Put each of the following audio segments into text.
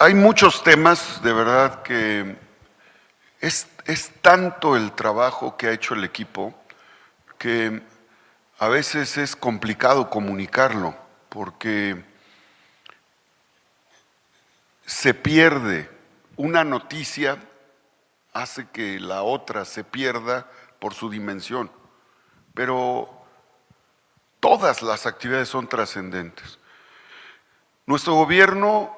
Hay muchos temas, de verdad, que es tanto el trabajo que ha hecho el equipo que a veces es complicado comunicarlo, porque se pierde. Una noticia hace que la otra se pierda por su dimensión, pero todas las actividades son trascendentes. Nuestro gobierno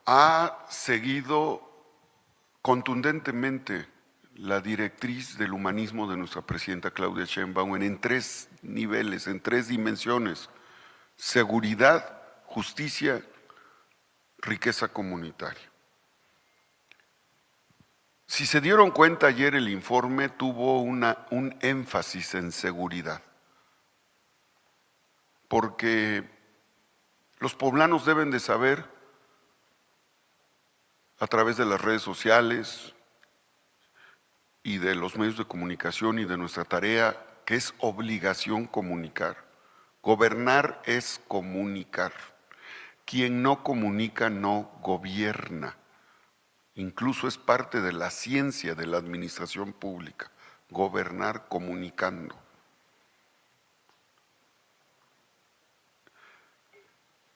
ha seguido contundentemente la directriz del humanismo de nuestra presidenta Claudia Sheinbaum en tres niveles, en tres dimensiones: seguridad, justicia, riqueza comunitaria. Si se dieron cuenta ayer, el informe tuvo un énfasis en seguridad, porque los poblanos deben de saber, a través de las redes sociales y de los medios de comunicación y de nuestra tarea, que es obligación comunicar. Gobernar es comunicar. Quien no comunica no gobierna. Incluso es parte de la ciencia de la administración pública, gobernar comunicando.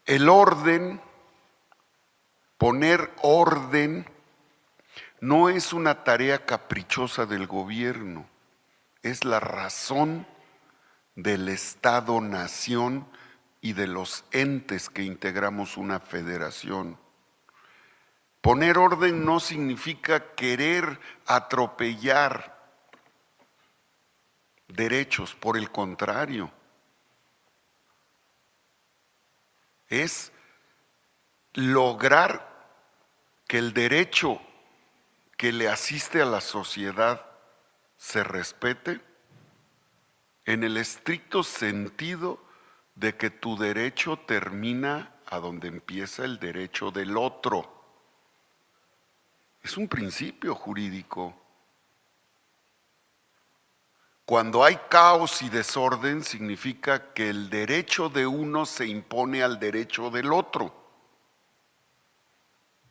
El orden, poner orden, no es una tarea caprichosa del gobierno, es la razón del Estado-nación y de los entes que integramos una federación. Poner orden no significa querer atropellar derechos, por el contrario, es lograr que el derecho que le asiste a la sociedad se respete en el estricto sentido de que tu derecho termina a donde empieza el derecho del otro. Es un principio jurídico. Cuando hay caos y desorden, significa que el derecho de uno se impone al derecho del otro,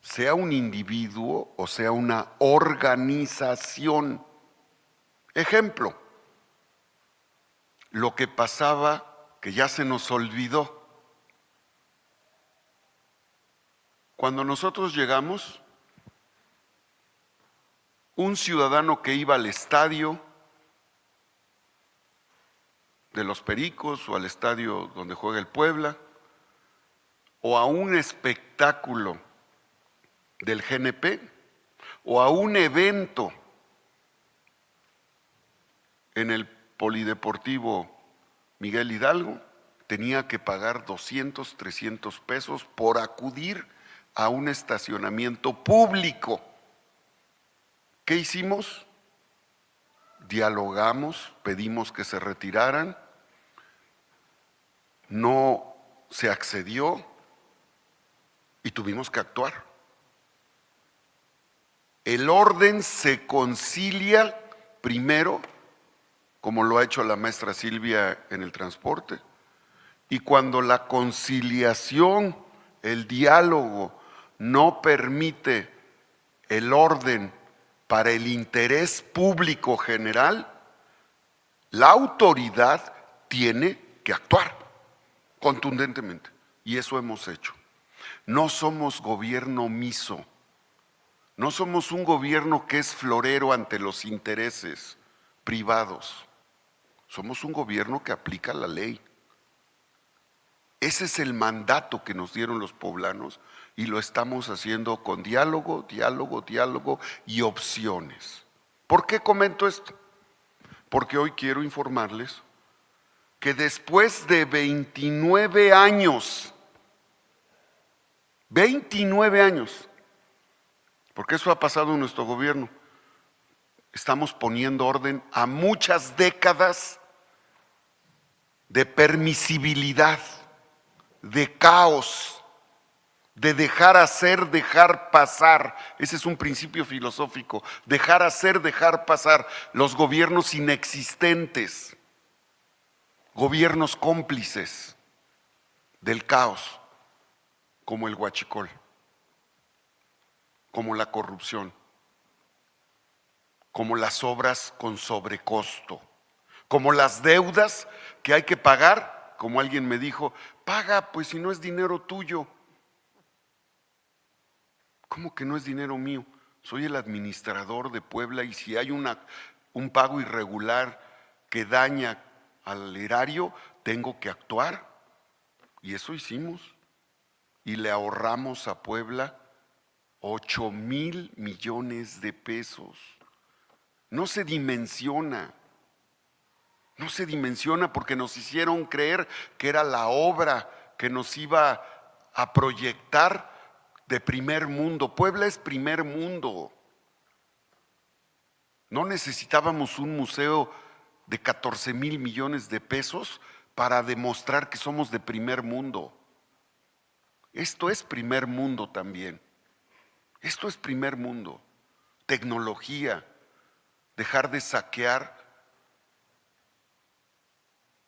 sea un individuo o sea una organización. Ejemplo, lo que pasaba, que ya se nos olvidó. Cuando nosotros llegamos, un ciudadano que iba al estadio de los Pericos o al estadio donde juega el Puebla o a un espectáculo del GNP o a un evento en el Polideportivo Miguel Hidalgo, tenía que pagar 200, 300 pesos por acudir a un estacionamiento público. ¿Qué hicimos? Dialogamos, pedimos que se retiraran, no se accedió y tuvimos que actuar. El orden se concilia primero, como lo ha hecho la maestra Silvia en el transporte, y cuando la conciliación, el diálogo no permite el orden para el interés público general, la autoridad tiene que actuar contundentemente, y eso hemos hecho. No somos gobierno omiso, no somos un gobierno que es florero ante los intereses privados, somos un gobierno que aplica la ley. Ese es el mandato que nos dieron los poblanos y lo estamos haciendo con diálogo, diálogo, diálogo y opciones. ¿Por qué comento esto? Porque hoy quiero informarles que después de 29 años, porque eso ha pasado en nuestro gobierno, estamos poniendo orden a muchas décadas de permisibilidad, de caos, de dejar hacer, dejar pasar. Ese es un principio filosófico: dejar hacer, dejar pasar. Los gobiernos inexistentes, gobiernos cómplices del caos, como el huachicol. como la corrupción, como las obras con sobrecosto, como las deudas que hay que pagar, como alguien me dijo, paga pues si no es dinero tuyo. ¿Cómo que no es dinero mío? Soy el administrador de Puebla y si hay un pago irregular que daña al erario, tengo que actuar. Y eso hicimos. Y le ahorramos a Puebla 8,000 millones de pesos. No se dimensiona. No se dimensiona porque nos hicieron creer que era la obra que nos iba a proyectar de primer mundo. Puebla es primer mundo. No necesitábamos un museo de 14,000 millones de pesos para demostrar que somos de primer mundo. Esto es primer mundo también. Esto es primer mundo. Tecnología, dejar de saquear,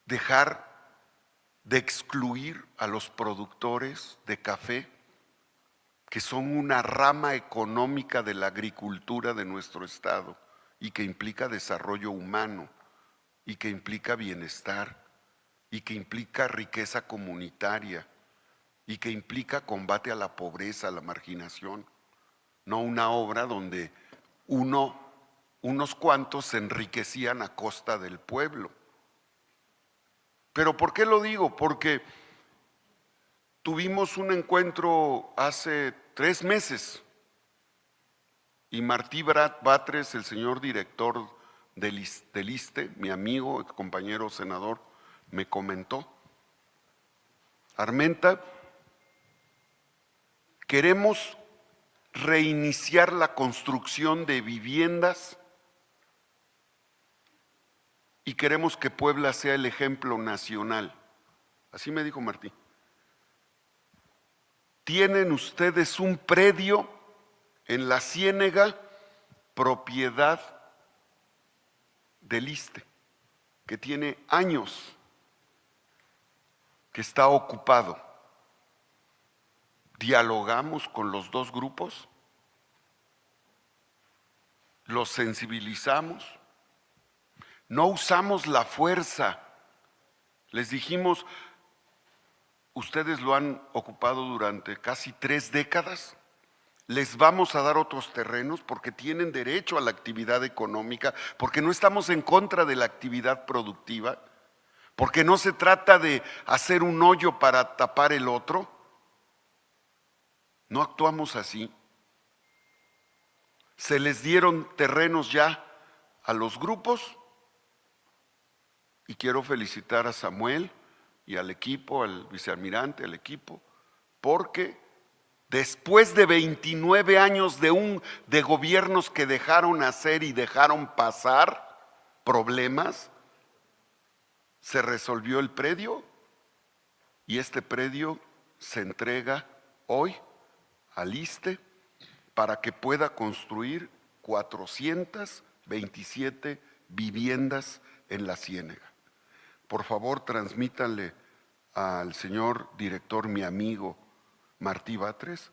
dejar de excluir a los productores de café, que son una rama económica de la agricultura de nuestro estado y que implica desarrollo humano y que implica bienestar y que implica riqueza comunitaria y que implica combate a la pobreza, a la marginación, no una obra donde unos cuantos se enriquecían a costa del pueblo. ¿Pero por qué lo digo? Porque tuvimos un encuentro hace 3 meses y Martí Batres, el señor director del ISSSTE, mi amigo, compañero senador, me comentó: Armenta, queremos reiniciar la construcción de viviendas y queremos que Puebla sea el ejemplo nacional. Así me dijo Martí. Tienen ustedes un predio en la Ciénega, propiedad del ISSSTE, que tiene años que está ocupado. Dialogamos con los dos grupos, los sensibilizamos, no usamos la fuerza. Les dijimos, ustedes lo han ocupado durante casi 3 décadas, les vamos a dar otros terrenos porque tienen derecho a la actividad económica, porque no estamos en contra de la actividad productiva, porque no se trata de hacer un hoyo para tapar el otro. No actuamos así. Se les dieron terrenos ya a los grupos y quiero felicitar a Samuel y al equipo, al vicealmirante, al equipo, porque después de 29 años de gobiernos que dejaron hacer y dejaron pasar problemas, se resolvió el predio y este predio se entrega hoy al ISSSTE para que pueda construir 427 viviendas en la Ciénega. Por favor, transmítanle al señor director, mi amigo Martí Batres,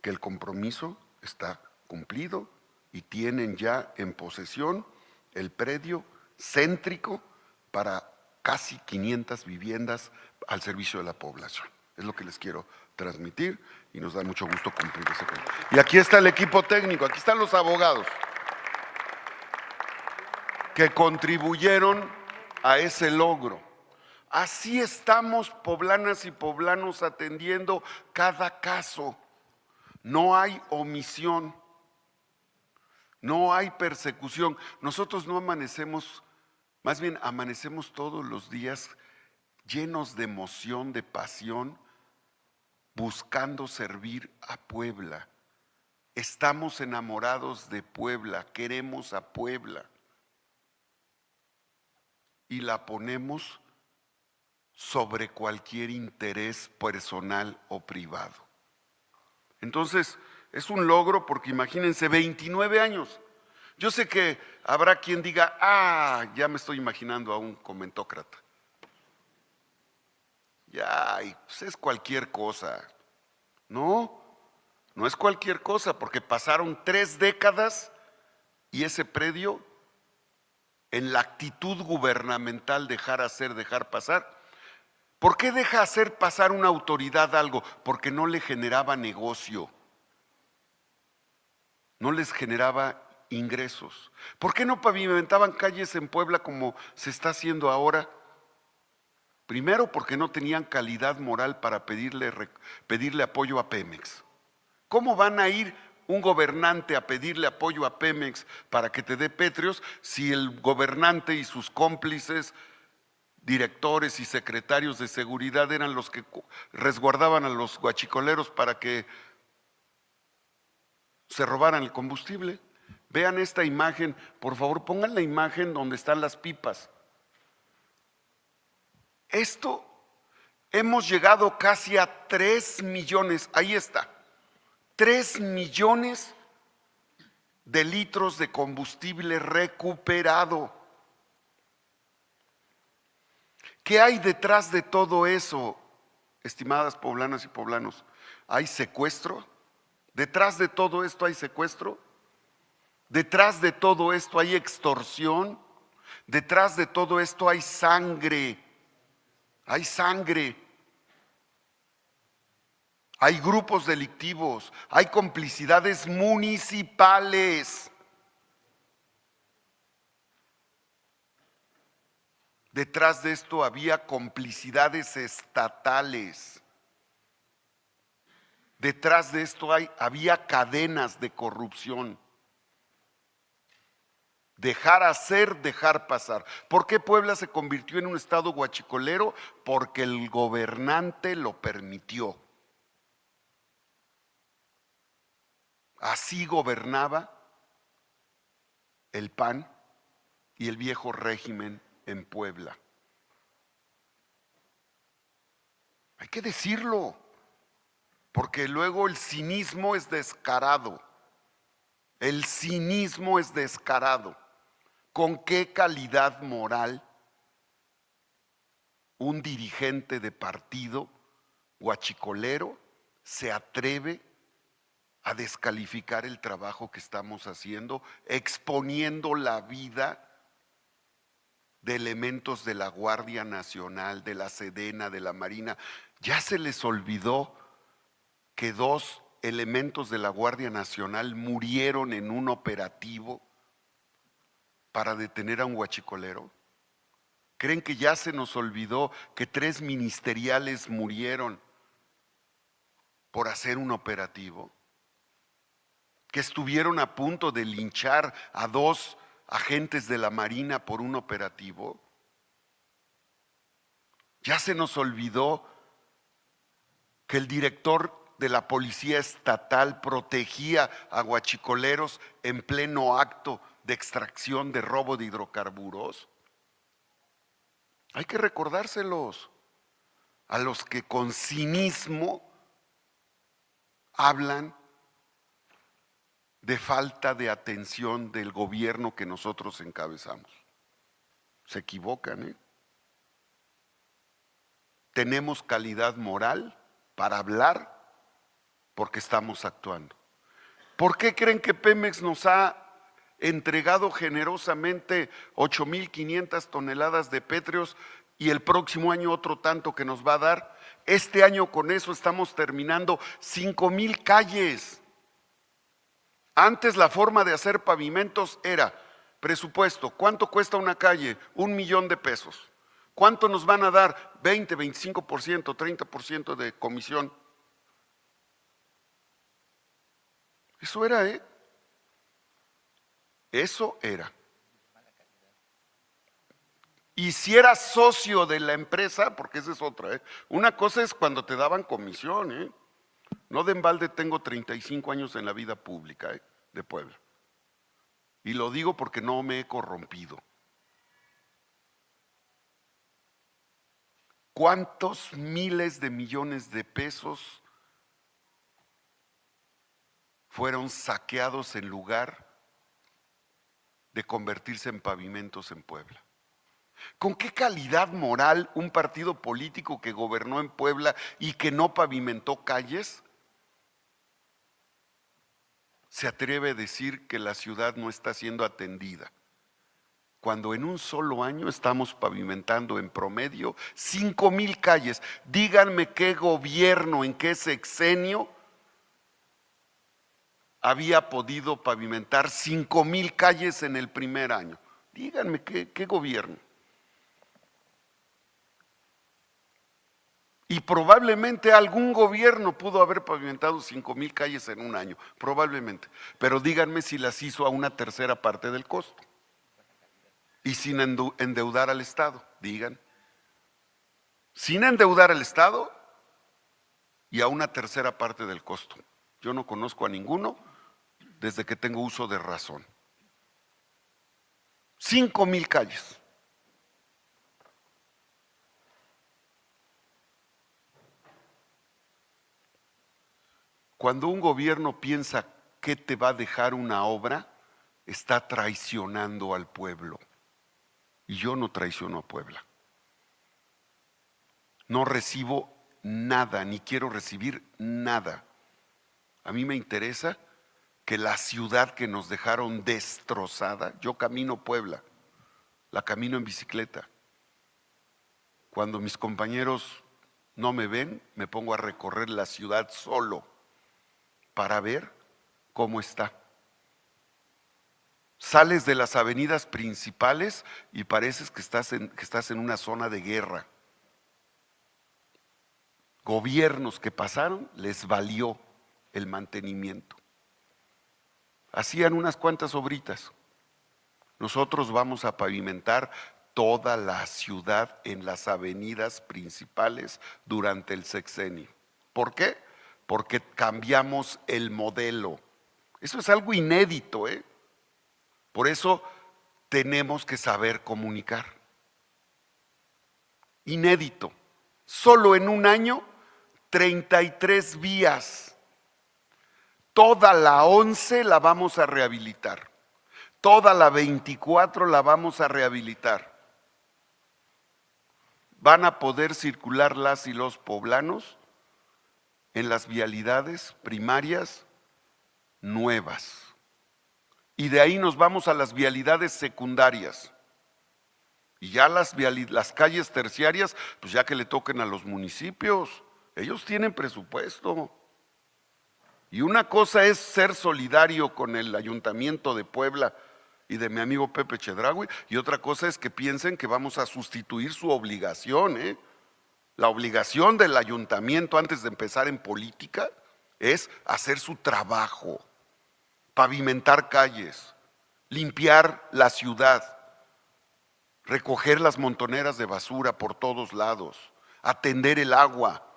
que el compromiso está cumplido y tienen ya en posesión el predio céntrico para casi 500 viviendas al servicio de la población. Es lo que les quiero transmitir y nos da mucho gusto cumplir ese compromiso. Y aquí está el equipo técnico, aquí están los abogados que contribuyeron a ese logro. Así estamos, poblanas y poblanos, atendiendo cada caso. No hay omisión, no hay persecución. Nosotros no amanecemos, más bien amanecemos todos los días llenos de emoción, de pasión, buscando servir a Puebla. Estamos enamorados de Puebla, queremos a Puebla y la ponemos sobre cualquier interés personal o privado. Entonces, es un logro porque imagínense, 29 años. Yo sé que habrá quien diga, ya me estoy imaginando a un comentócrata. Ya, pues es cualquier cosa. No, No es cualquier cosa, porque pasaron 3 décadas y ese predio, en la actitud gubernamental dejar hacer, dejar pasar. ¿Por qué deja hacer pasar una autoridad algo? Porque no le generaba negocio, no les generaba ingresos. ¿Por qué no pavimentaban calles en Puebla como se está haciendo ahora? Primero, porque no tenían calidad moral para pedirle apoyo a Pemex. ¿Cómo van a ir un gobernante a pedirle apoyo a Pemex para que te dé pétreos si el gobernante y sus cómplices, directores y secretarios de seguridad eran los que resguardaban a los guachicoleros para que se robaran el combustible? Vean esta imagen, por favor, pongan la imagen donde están las pipas. Esto, hemos llegado casi a 3 millones, ahí está, 3 millones de litros de combustible recuperado. ¿Qué hay detrás de todo eso, estimadas poblanas y poblanos? ¿Hay secuestro? ¿Detrás de todo esto hay secuestro? ¿Detrás de todo esto hay extorsión? ¿Detrás de todo esto hay sangre? Hay sangre. Hay grupos delictivos, hay complicidades municipales. Detrás de esto había complicidades estatales. Detrás de esto había cadenas de corrupción. Dejar hacer, dejar pasar. ¿Por qué Puebla se convirtió en un estado guachicolero? Porque el gobernante lo permitió. Así gobernaba el PAN y el viejo régimen en Puebla. Hay que decirlo, porque luego el cinismo es descarado. El cinismo es descarado. ¿Con qué calidad moral un dirigente de partido guachicolero se atreve a descalificar el trabajo que estamos haciendo, exponiendo la vida de elementos de la Guardia Nacional, de la Sedena, de la Marina? Ya se les olvidó que 2 elementos de la Guardia Nacional murieron en un operativo para detener a un guachicolero. ¿Creen que ya se nos olvidó que 3 ministeriales murieron por hacer un operativo? Que estuvieron a punto de linchar a 2 agentes de la Marina por un operativo. Ya se nos olvidó que el director de la Policía Estatal protegía a guachicoleros en pleno acto de extracción de robo de hidrocarburos. Hay que recordárselos a los que con cinismo hablan de falta de atención del gobierno que nosotros encabezamos. Se equivocan, ¿eh? Tenemos calidad moral para hablar porque estamos actuando. ¿Por qué creen que Pemex nos ha entregado generosamente 8,500 toneladas de pétreos y el próximo año otro tanto que nos va a dar? Este año con eso estamos terminando 5,000 calles. Antes la forma de hacer pavimentos era presupuesto. ¿Cuánto cuesta una calle? 1,000,000 de pesos. ¿Cuánto nos van a dar? 20, 25%, 30% de comisión. Eso era, ¿eh? Eso era. Y si eras socio de la empresa, porque esa es otra, ¿eh? Una cosa es cuando te daban comisión, ¿eh? No de embalde tengo 35 años en la vida pública, ¿eh?, de Puebla. Y lo digo porque no me he corrompido. ¿Cuántos miles de millones de pesos fueron saqueados en lugar de convertirse en pavimentos en Puebla? ¿Con qué calidad moral un partido político que gobernó en Puebla y que no pavimentó calles se atreve a decir que la ciudad no está siendo atendida, cuando en un solo año estamos pavimentando en promedio 5,000 calles? Díganme qué gobierno, en qué sexenio había podido pavimentar 5,000 calles en el primer año. Díganme qué gobierno. Y probablemente algún gobierno pudo haber pavimentado 5,000 calles en un año, probablemente. Pero díganme si las hizo a una tercera parte del costo y sin endeudar al Estado, digan. Sin endeudar al Estado y a una tercera parte del costo. Yo no conozco a ninguno desde que tengo uso de razón. 5,000 calles. Cuando un gobierno piensa que te va a dejar una obra, está traicionando al pueblo. Y yo no traiciono a Puebla. No recibo nada, ni quiero recibir nada. A mí me interesa que la ciudad que nos dejaron destrozada, yo camino Puebla, la camino en bicicleta. Cuando mis compañeros no me ven, me pongo a recorrer la ciudad solo para ver cómo está. Sales de las avenidas principales y pareces que estás en una zona de guerra. Gobiernos que pasaron les valió el mantenimiento. Hacían unas cuantas obritas. Nosotros vamos a pavimentar toda la ciudad en las avenidas principales durante el sexenio. ¿Por qué? Porque cambiamos el modelo. Eso es algo inédito, ¿eh? Por eso tenemos que saber comunicar. Inédito. Solo en un año, 33 vías. Toda la 11 la vamos a rehabilitar. Toda la 24 la vamos a rehabilitar. Van a poder circular las y los poblanos en las vialidades primarias nuevas. Y de ahí nos vamos a las vialidades secundarias. Y ya las calles terciarias, pues ya que le toquen a los municipios, ellos tienen presupuesto. Y una cosa es ser solidario con el Ayuntamiento de Puebla y de mi amigo Pepe Chedraui, y otra cosa es que piensen que vamos a sustituir su obligación, ¿eh? La obligación del ayuntamiento antes de empezar en política es hacer su trabajo. Pavimentar calles, limpiar la ciudad, recoger las montoneras de basura por todos lados, atender el agua,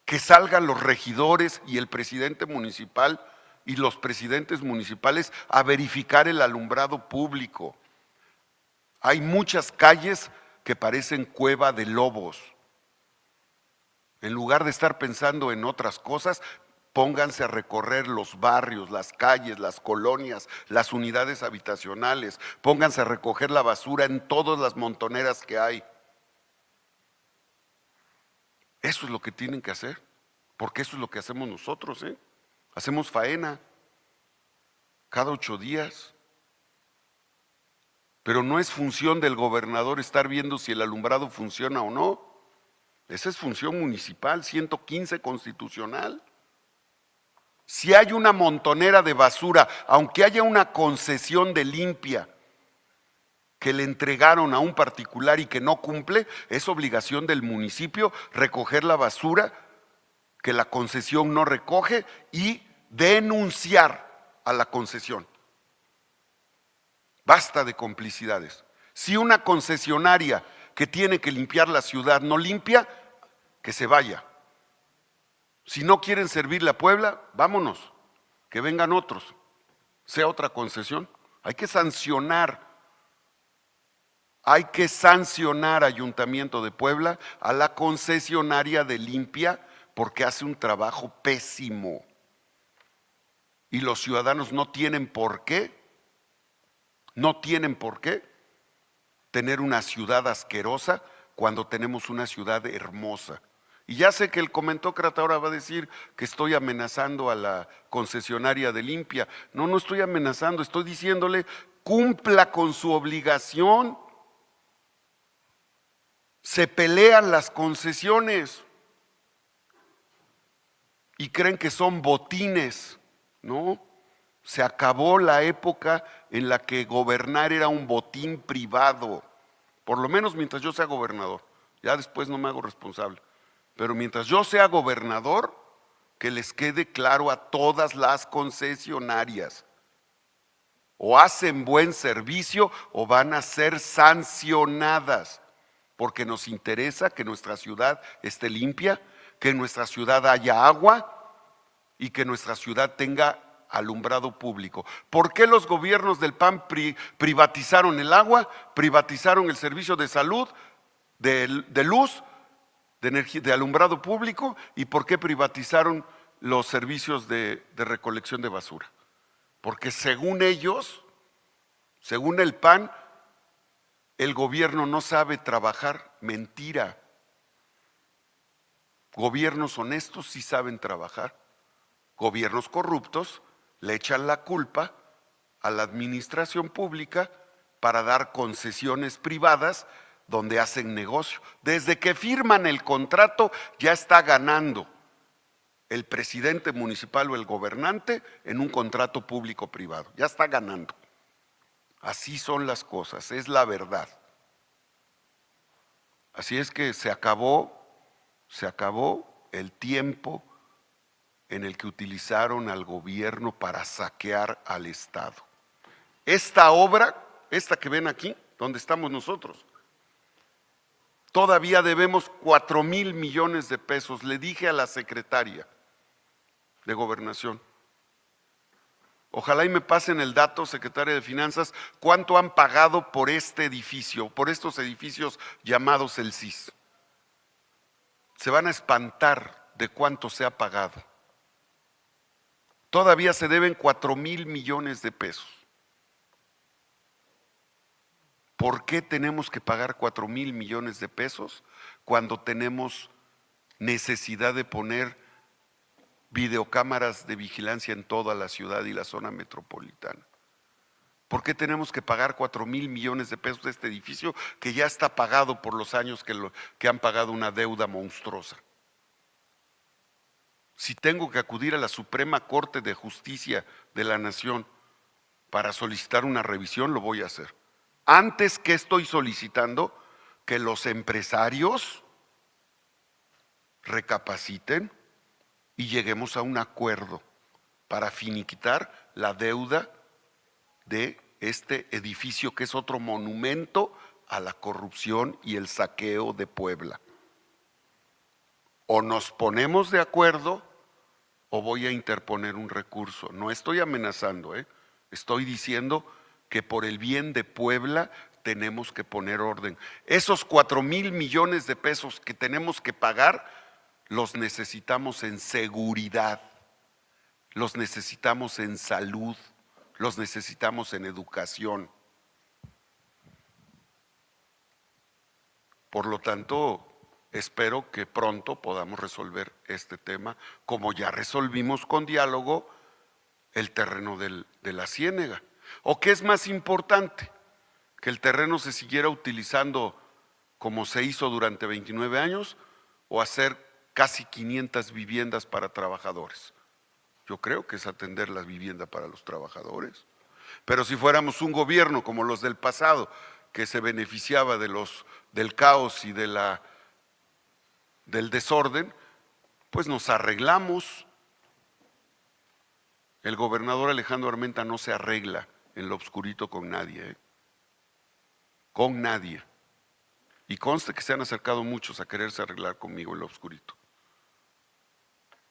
que salgan los regidores y el presidente municipal y los presidentes municipales a verificar el alumbrado público. Hay muchas calles que parecen cueva de lobos. En lugar de estar pensando en otras cosas, pónganse a recorrer los barrios, las calles, las colonias, las unidades habitacionales. Pónganse a recoger la basura en todas las montoneras que hay. Eso es lo que tienen que hacer, porque eso es lo que hacemos nosotros, ¿eh? Hacemos faena cada 8 días. Pero no es función del gobernador estar viendo si el alumbrado funciona o no. Esa es función municipal, 115 constitucional. Si hay una montonera de basura, aunque haya una concesión de limpia que le entregaron a un particular y que no cumple, es obligación del municipio recoger la basura que la concesión no recoge y denunciar a la concesión. Basta de complicidades. Si una concesionaria que tiene que limpiar la ciudad no limpia, que se vaya. Si no quieren servirle a Puebla, vámonos, que vengan otros, sea otra concesión. Hay que sancionar Ayuntamiento de Puebla a la concesionaria de limpia porque hace un trabajo pésimo. Y los ciudadanos no tienen por qué tener una ciudad asquerosa cuando tenemos una ciudad hermosa. Y ya sé que el comentócrata ahora va a decir que estoy amenazando a la concesionaria de Limpia. No, no estoy amenazando, estoy diciéndole cumpla con su obligación. Se pelean las concesiones y creen que son botines, ¿no? Se acabó la época en la que gobernar era un botín privado, por lo menos mientras yo sea gobernador. Ya después no me hago responsable. Pero mientras yo sea gobernador, que les quede claro a todas las concesionarias: o hacen buen servicio o van a ser sancionadas, porque nos interesa que nuestra ciudad esté limpia, que en nuestra ciudad haya agua y que nuestra ciudad tenga alumbrado público. ¿Por qué los gobiernos del PAN privatizaron el agua, privatizaron el servicio de salud, de luz, de energía, de alumbrado público? ¿Y por qué privatizaron los servicios de recolección de basura? Porque según ellos, según el PAN, el gobierno no sabe trabajar. Mentira. Gobiernos honestos sí saben trabajar. Gobiernos corruptos le echan la culpa a la administración pública para dar concesiones privadas donde hacen negocio. Desde que firman el contrato ya está ganando el presidente municipal o el gobernante en un contrato público-privado. Ya está ganando. Así son las cosas, es la verdad. Así es que se acabó el tiempo en el que utilizaron al gobierno para saquear al Estado. Esta obra, esta que ven aquí, donde estamos nosotros, todavía debemos 4,000 millones de pesos. Le dije a la secretaria de Gobernación, ojalá y me pasen el dato, secretaria de Finanzas, cuánto han pagado por este edificio, por estos edificios llamados el CIS. Se van a espantar de cuánto se ha pagado. Todavía se deben 4,000 millones de pesos. ¿Por qué tenemos que pagar 4,000 millones de pesos cuando tenemos necesidad de poner videocámaras de vigilancia en toda la ciudad y la zona metropolitana? ¿Por qué tenemos que pagar 4,000 millones de pesos de este edificio que ya está pagado por los años que han pagado una deuda monstruosa? Si tengo que acudir a la Suprema Corte de Justicia de la Nación para solicitar una revisión, lo voy a hacer. Antes, que estoy solicitando que los empresarios recapaciten y lleguemos a un acuerdo para finiquitar la deuda de este edificio, que es otro monumento a la corrupción y el saqueo de Puebla. O nos ponemos de acuerdo o voy a interponer un recurso. No estoy amenazando, estoy diciendo que por el bien de Puebla tenemos que poner orden. Esos 4,000 millones de pesos que tenemos que pagar los necesitamos en seguridad, los necesitamos en salud, los necesitamos en educación. Por lo tanto, espero que pronto podamos resolver este tema, como ya resolvimos con diálogo el terreno de la Ciénega. ¿O qué es más importante? ¿Que el terreno se siguiera utilizando como se hizo durante 29 años o hacer casi 500 viviendas para trabajadores? Yo creo que es atender la vivienda para los trabajadores. Pero si fuéramos un gobierno como los del pasado, que se beneficiaba del caos y del desorden, pues nos arreglamos. El gobernador Alejandro Armenta no se arregla en lo oscurito con nadie, con nadie. Y conste que se han acercado muchos a quererse arreglar conmigo en lo oscurito.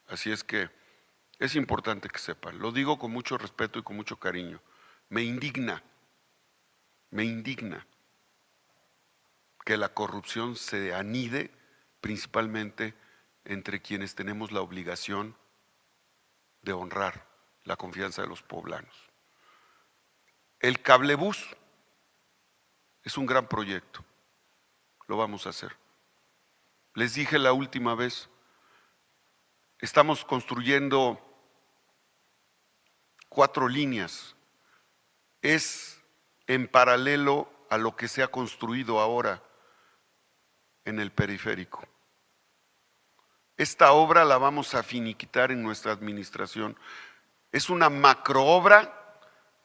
Así es que es importante que sepan, lo digo con mucho respeto y con mucho cariño. Me indigna que la corrupción se anide principalmente entre quienes tenemos la obligación de honrar la confianza de los poblanos. El cablebús es un gran proyecto, lo vamos a hacer. Les dije la última vez, estamos construyendo 4 líneas. Es en paralelo a lo que se ha construido ahora en el periférico. Esta obra la vamos a finiquitar en nuestra administración. Es una macroobra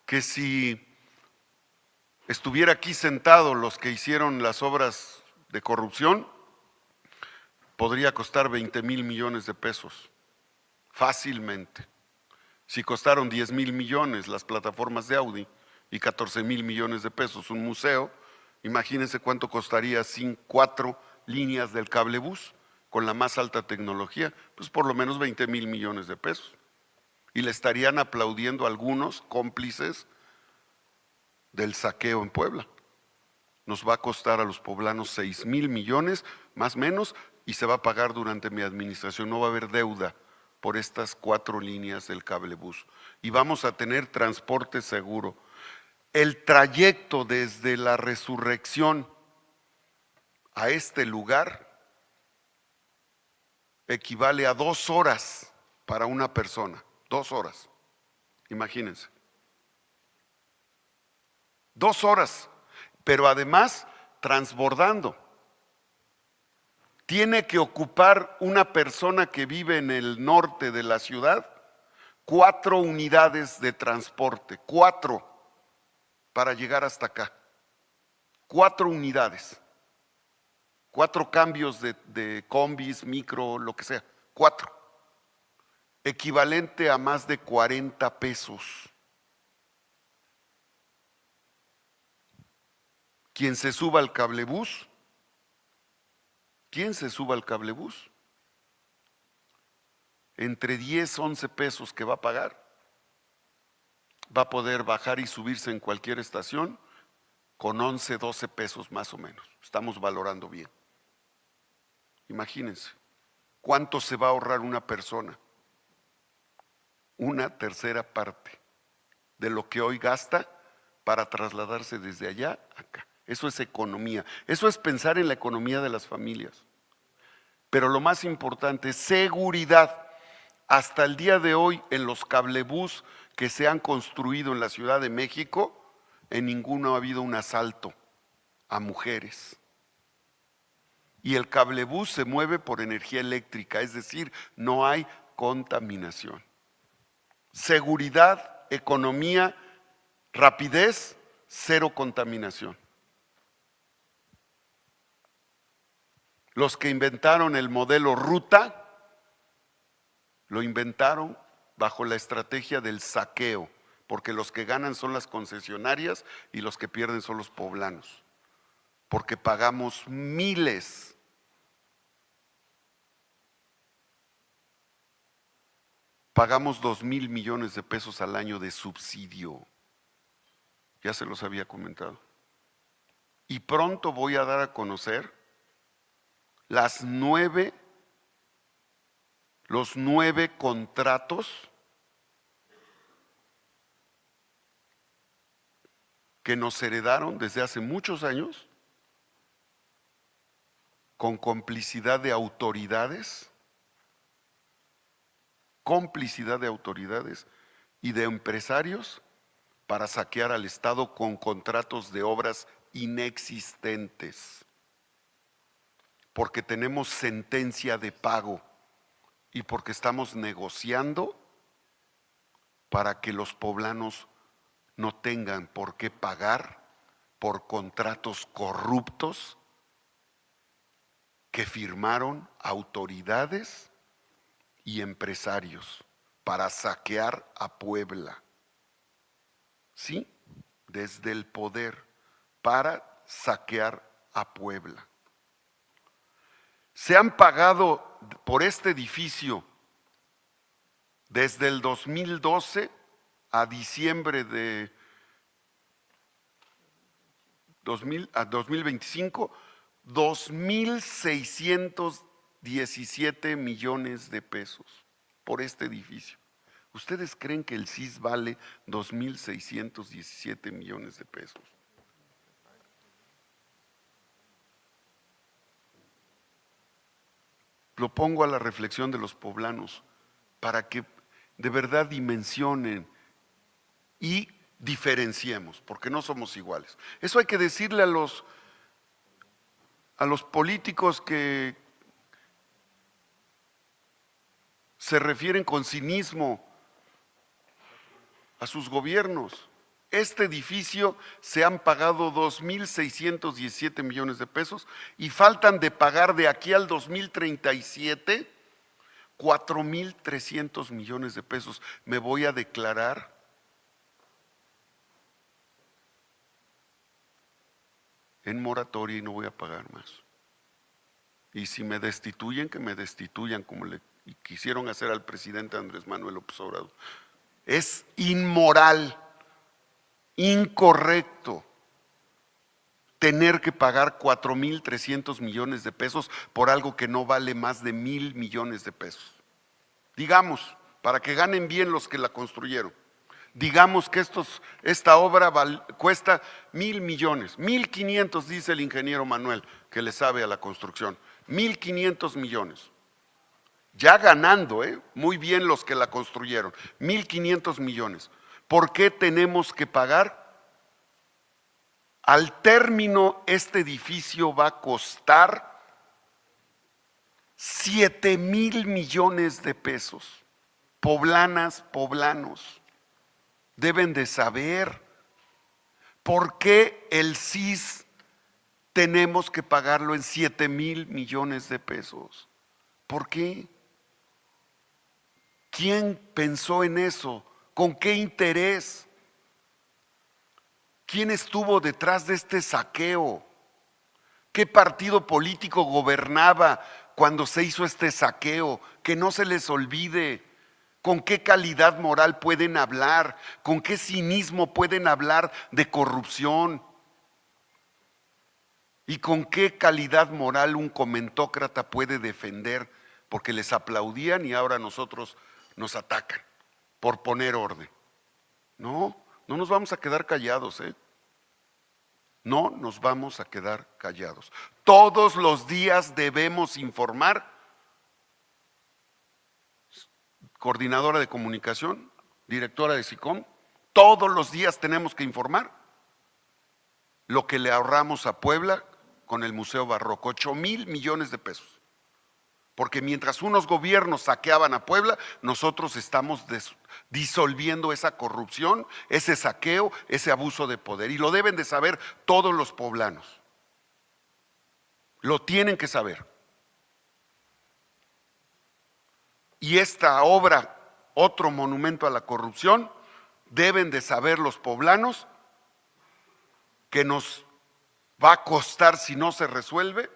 que si estuviera aquí sentado los que hicieron las obras de corrupción, podría costar 20,000 millones de pesos, fácilmente. Si costaron 10,000 millones las plataformas de Audi y 14,000 millones de pesos un museo, imagínense cuánto costaría sin 4 líneas del cablebús con la más alta tecnología, pues por lo menos 20,000 millones de pesos. Y le estarían aplaudiendo a algunos cómplices del saqueo en Puebla. Nos va a costar a los poblanos 6,000 millones, más o menos, y se va a pagar durante mi administración. No va a haber deuda por estas 4 líneas del cablebús. Y vamos a tener transporte seguro. El trayecto desde la Resurrección a este lugar equivale a 2 horas para una persona. 2 horas. Imagínense. 2 horas. Pero además transbordando. Tiene que ocupar una persona que vive en el norte de la ciudad 4 unidades de transporte, 4 para llegar hasta acá. 4 unidades, 4 cambios de combis, micro, lo que sea, 4. Equivalente a más de 40 pesos. Quien se suba al cablebús, entre 10, 11 pesos que va a pagar, va a poder bajar y subirse en cualquier estación con 11, 12 pesos más o menos. Estamos valorando bien. Imagínense, ¿cuánto se va a ahorrar una persona? Una tercera parte de lo que hoy gasta para trasladarse desde allá a acá. Eso es economía, eso es pensar en la economía de las familias. Pero lo más importante es seguridad. Hasta el día de hoy, en los cablebús que se han construido en la Ciudad de México, en ninguno ha habido un asalto a mujeres. Y el cablebús se mueve por energía eléctrica, es decir, no hay contaminación. Seguridad, economía, rapidez, cero contaminación. Los que inventaron el modelo ruta, lo inventaron bajo la estrategia del saqueo, porque los que ganan son las concesionarias y los que pierden son los poblanos, porque pagamos miles. Pagamos 2,000 millones de pesos al año de subsidio. Ya se los había comentado. Y pronto voy a dar a conocer los 9 contratos que nos heredaron desde hace muchos años con complicidad de autoridades y de empresarios para saquear al Estado con contratos de obras inexistentes, porque tenemos sentencia de pago y porque estamos negociando para que los poblanos no tengan por qué pagar por contratos corruptos que firmaron autoridades y empresarios para saquear a Puebla. Sí, desde el poder para saquear a Puebla. Se han pagado por este edificio desde el 2012 a diciembre de 2025, 2,617 millones de pesos por este edificio. ¿Ustedes creen que el CIS vale 2,617 millones de pesos? lo pongo a la reflexión de los poblanos para que de verdad dimensionen y diferenciemos, porque no somos iguales. Eso hay que decirle a los políticos que se refieren con cinismo a sus gobiernos. Este edificio se han pagado 2.617 millones de pesos y faltan de pagar de aquí al 2037 4.300 millones de pesos. Me voy a declarar en moratoria y no voy a pagar más. Y si me destituyen, que me destituyan como le quisieron hacer al presidente Andrés Manuel López Obrador. Es inmoral, incorrecto tener que pagar 4.300 millones de pesos por algo que no vale más de 1.000 millones de pesos. Digamos, para que ganen bien los que la construyeron, digamos que esta obra cuesta 1.000 millones, 1.500 dice el ingeniero Manuel, que le sabe a la construcción, 1.500 millones. Ya ganando, muy bien los que la construyeron, 1.500 millones. ¿Por qué tenemos que pagar? Al término, este edificio va a costar 7.000 millones de pesos. Poblanas, poblanos, deben de saber por qué el CIS tenemos que pagarlo en 7.000 millones de pesos. ¿Por qué? ¿Quién pensó en eso? ¿Con qué interés? ¿Quién estuvo detrás de este saqueo? ¿Qué partido político gobernaba cuando se hizo este saqueo? Que no se les olvide. ¿Con qué calidad moral pueden hablar? ¿Con qué cinismo pueden hablar de corrupción? ¿Y con qué calidad moral un comentócrata puede defender? Porque les aplaudían y ahora nosotros nos atacan por poner orden. No nos vamos a quedar callados, No nos vamos a quedar callados. Todos los días debemos informar. Coordinadora de comunicación, directora de SICOM, todos los días tenemos que informar lo que le ahorramos a Puebla con el Museo Barroco, 8.000 millones de pesos. Porque mientras unos gobiernos saqueaban a Puebla, nosotros estamos disolviendo esa corrupción, ese saqueo, ese abuso de poder. Y lo deben de saber todos los poblanos. Lo tienen que saber. Y esta obra, otro monumento a la corrupción, deben de saber los poblanos que nos va a costar, si no se resuelve,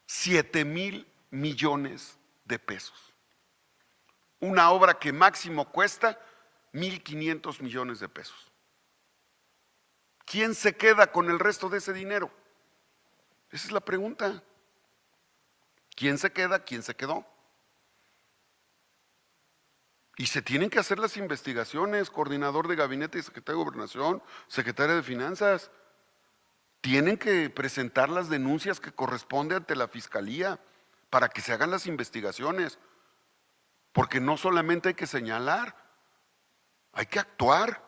7.000 millones de pesos. Una obra que máximo cuesta 1.500 millones de pesos. ¿Quién se queda con el resto de ese dinero? Esa es la pregunta. ¿Quién se queda? ¿Quién se quedó? Y se tienen que hacer las investigaciones, coordinador de gabinete y secretario de Gobernación, secretaria de Finanzas. Tienen que presentar las denuncias que corresponden ante la Fiscalía para que se hagan las investigaciones. Porque no solamente hay que señalar, hay que actuar.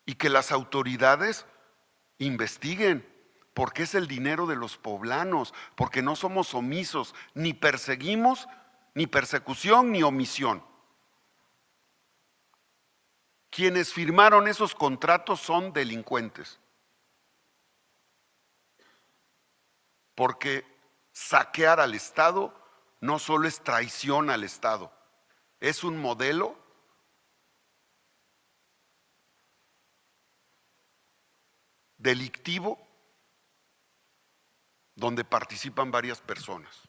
Y que las autoridades investiguen, porque es el dinero de los poblanos, porque no somos omisos, ni perseguimos, ni persecución, ni omisión. Quienes firmaron esos contratos son delincuentes. Porque saquear al Estado no solo es traición al Estado, es un modelo delictivo donde participan varias personas.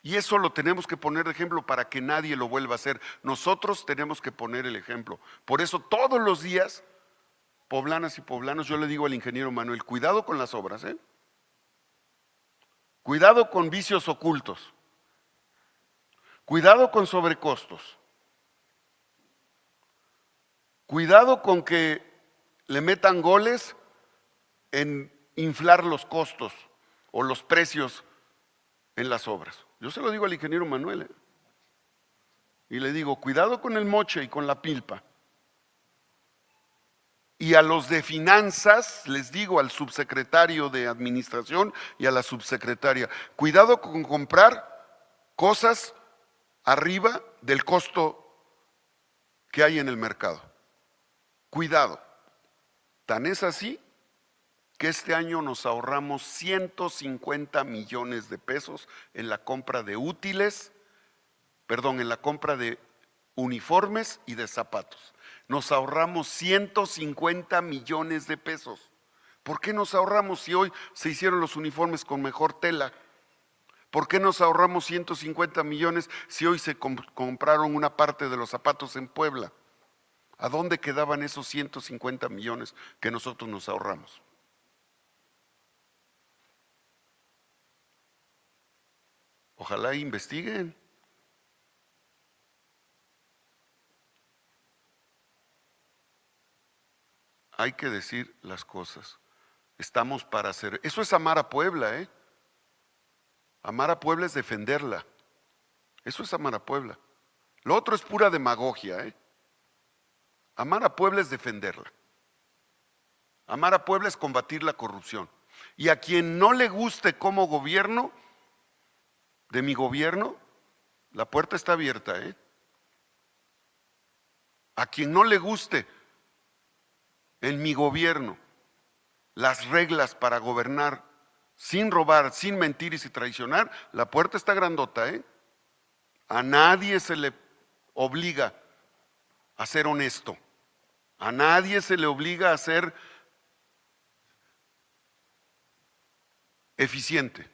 Y eso lo tenemos que poner de ejemplo para que nadie lo vuelva a hacer. Nosotros tenemos que poner el ejemplo. Por eso todos los días, poblanas y poblanos, yo le digo al ingeniero Manuel, cuidado con las obras, Cuidado con vicios ocultos. Cuidado con sobrecostos. Cuidado con que le metan goles en inflar los costos o los precios en las obras. Yo se lo digo al ingeniero Manuel, y le digo, cuidado con el moche y con la pilpa. Y a los de finanzas, les digo, al subsecretario de administración y a la subsecretaria, cuidado con comprar cosas arriba del costo que hay en el mercado. Cuidado. Tan es así que este año nos ahorramos 150 millones de pesos en la compra de útiles, en la compra de uniformes y de zapatos. Nos ahorramos 150 millones de pesos. ¿Por qué nos ahorramos si hoy se hicieron los uniformes con mejor tela? ¿Por qué nos ahorramos 150 millones si hoy se compraron una parte de los zapatos en Puebla? ¿A dónde quedaban esos 150 millones que nosotros nos ahorramos? Ojalá investiguen. Hay que decir las cosas. Estamos para hacer. Eso es amar a Puebla, ¿eh? Amar a Puebla es defenderla. Eso es amar a Puebla. Lo otro es pura demagogia, ¿eh? Amar a Puebla es defenderla. Amar a Puebla es combatir la corrupción. Y a quien no le guste como gobierno, de mi gobierno, la puerta está abierta, ¿eh? A quien no le guste en mi gobierno las reglas para gobernar sin robar, sin mentir y sin traicionar, la puerta está grandota, ¿eh? A nadie se le obliga a ser honesto. A nadie se le obliga a ser eficiente.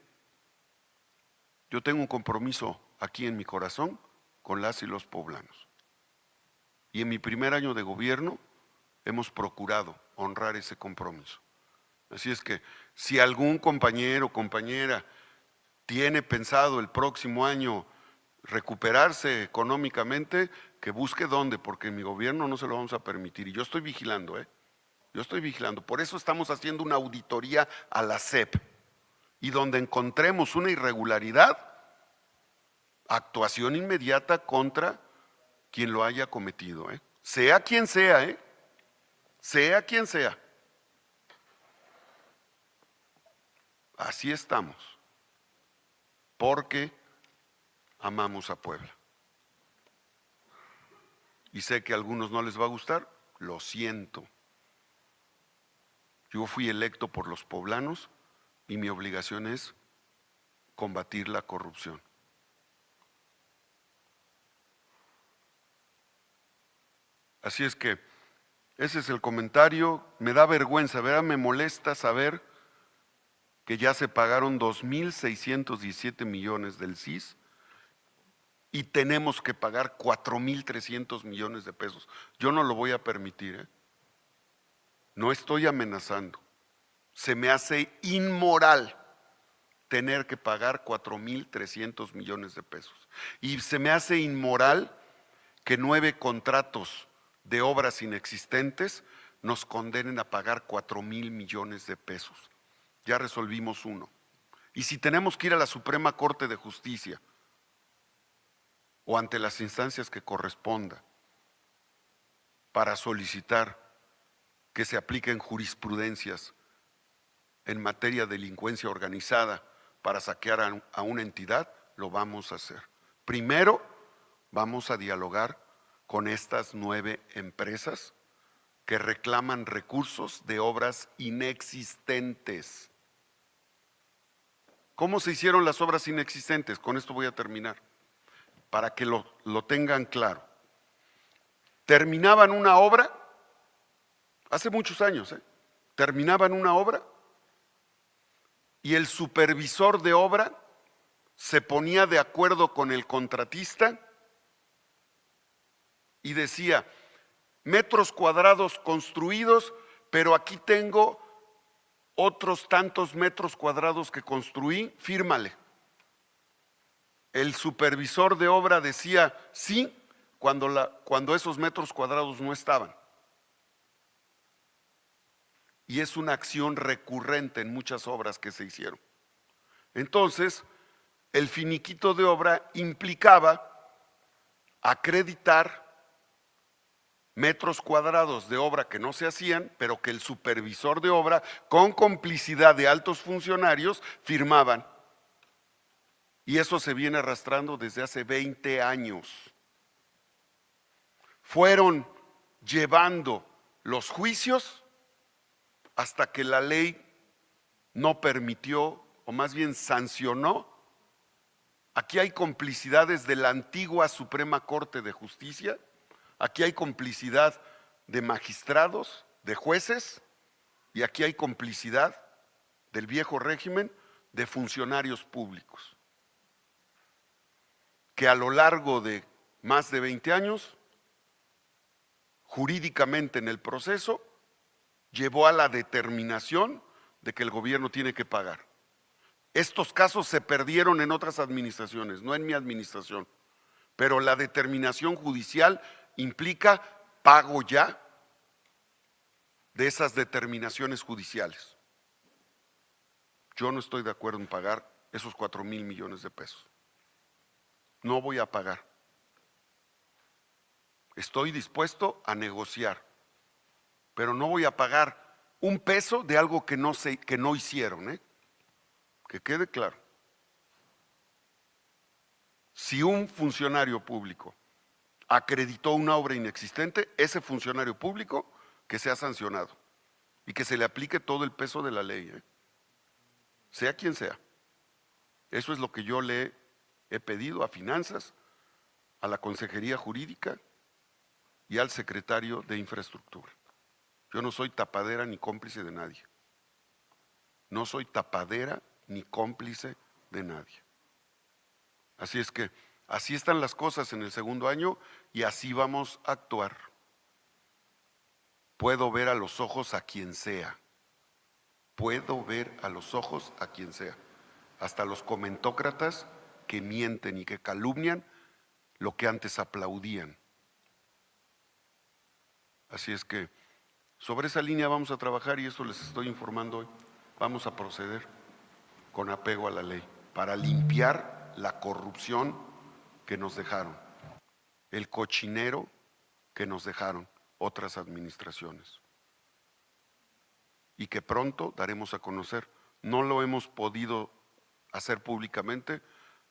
Yo tengo un compromiso aquí en mi corazón con las y los poblanos. Y en mi primer año de gobierno hemos procurado honrar ese compromiso. Así es que si algún compañero o compañera tiene pensado el próximo año recuperarse económicamente, que busque dónde, porque en mi gobierno no se lo vamos a permitir. Y yo estoy vigilando, ¿eh? Yo estoy vigilando. Por eso estamos haciendo una auditoría a la SEP. Y donde encontremos una irregularidad, actuación inmediata contra quien lo haya cometido, ¿eh? Sea quien sea, ¿eh? Sea quien sea. Así estamos, porque amamos a Puebla. Y sé que a algunos no les va a gustar, lo siento. Yo fui electo por los poblanos y mi obligación es combatir la corrupción. Así es que ese es el comentario. Me da vergüenza, ¿verdad? Me molesta saber que ya se pagaron 2.617 millones del CIS y tenemos que pagar 4.300 millones de pesos. Yo no lo voy a permitir, ¿eh? No estoy amenazando. Se me hace inmoral tener que pagar 4.300 millones de pesos. Y se me hace inmoral que 9 contratos de obras inexistentes nos condenen a pagar 4.000 millones de pesos. Ya resolvimos uno. Y si tenemos que ir a la Suprema Corte de Justicia o ante las instancias que corresponda para solicitar que se apliquen jurisprudencias en materia de delincuencia organizada para saquear a una entidad, lo vamos a hacer. Primero, vamos a dialogar con estas 9 empresas que reclaman recursos de obras inexistentes. ¿Cómo se hicieron las obras inexistentes? Con esto voy a terminar, para que lo tengan claro. Terminaban una obra, hace muchos años, terminaban una obra y el supervisor de obra se ponía de acuerdo con el contratista y decía, metros cuadrados construidos, pero aquí tengo otros tantos metros cuadrados que construí, fírmale. El supervisor de obra decía sí cuando esos metros cuadrados no estaban. Y es una acción recurrente en muchas obras que se hicieron. Entonces, el finiquito de obra implicaba acreditar metros cuadrados de obra que no se hacían, pero que el supervisor de obra, con complicidad de altos funcionarios, firmaban. Y eso se viene arrastrando desde hace 20 años. Fueron llevando los juicios hasta que la ley no permitió, o más bien sancionó. Aquí hay complicidades de la antigua Suprema Corte de Justicia, aquí hay complicidad de magistrados, de jueces, y aquí hay complicidad del viejo régimen de funcionarios públicos, que a lo largo de más de 20 años, jurídicamente en el proceso, llevó a la determinación de que el gobierno tiene que pagar. Estos casos se perdieron en otras administraciones, no en mi administración, pero la determinación judicial implica pago ya de esas determinaciones judiciales. Yo no estoy de acuerdo en pagar esos 4,000 millones de pesos. No voy a pagar. Estoy dispuesto a negociar, pero no voy a pagar un peso de algo que no hicieron, que quede claro. Si un funcionario público acreditó una obra inexistente, ese funcionario público que sea sancionado y que se le aplique todo el peso de la ley, sea quien sea. Eso es lo que yo le he pedido a Finanzas, a la Consejería Jurídica y al secretario de Infraestructura. Yo no soy tapadera ni cómplice de nadie. No soy tapadera ni cómplice de nadie. Así es que así están las cosas en el segundo año y así vamos a actuar. Puedo ver a los ojos a quien sea. Puedo ver a los ojos a quien sea. Hasta los comentócratas que mienten y que calumnian lo que antes aplaudían. Así es que sobre esa línea vamos a trabajar y eso les estoy informando hoy. Vamos a proceder con apego a la ley para limpiar la corrupción que nos dejaron, el cochinero que nos dejaron otras administraciones y que pronto daremos a conocer. No lo hemos podido hacer públicamente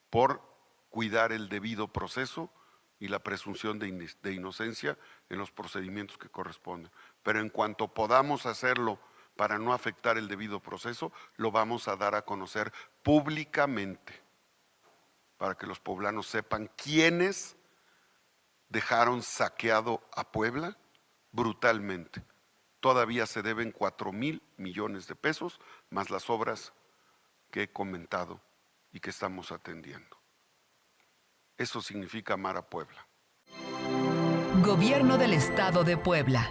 por cuidar el debido proceso y la presunción de inocencia en los procedimientos que corresponden. Pero en cuanto podamos hacerlo para no afectar el debido proceso, lo vamos a dar a conocer públicamente para que los poblanos sepan quiénes dejaron saqueado a Puebla brutalmente. Todavía se deben 4,000 millones de pesos, más las obras que he comentado y que estamos atendiendo. Eso significa amar a Puebla. Gobierno del Estado de Puebla.